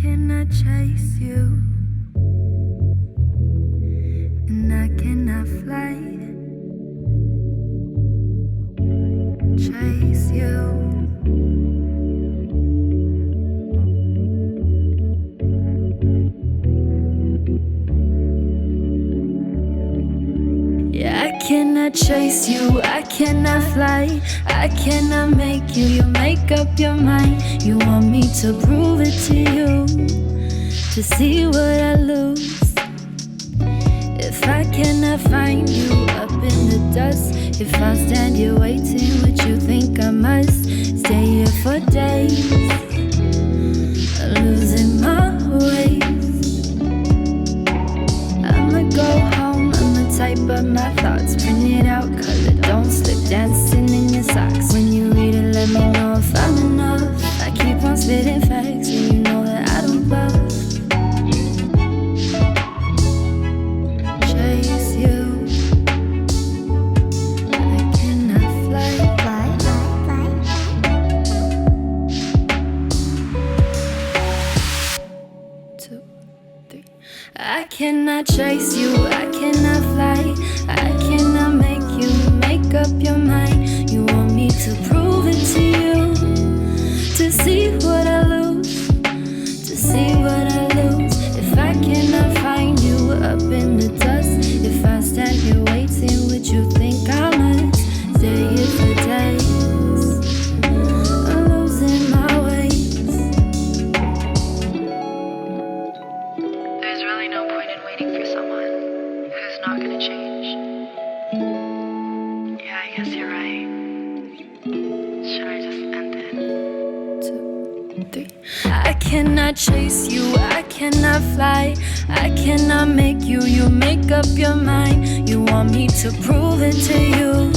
cannot chase you, and I cannot fly. Chase you. Yeah, I cannot chase you, I cannot fly, I cannot make you, you make up your mind. You want me to prove it to you, to see what I lose. If I cannot find you up in the dust, if I stand here waiting, would you think I must stay here for days, losing my ways? I'ma go home, I'ma type up my thoughts, print it out, color, don't slip, dancing in your socks. When you read it, let me know if I'm enough. I keep on spitting facts, and you know that I don't bluff. Chase you, I cannot fly. Two, three. I cannot chase you, I cannot fly, I cannot make you make up your mind. You want me to prove it to you, to see what I lose, to see what I lose. If I cannot find you up in the dust, if I stand here waiting, would you think I must stay here for days? I'm losing my ways. There's really no point in waiting for someone who's not gonna change. Yeah, I guess you're right. Should I just end it? Two, three. I cannot chase you, I cannot fly, I cannot make you, you make up your mind. You want me to prove it to you,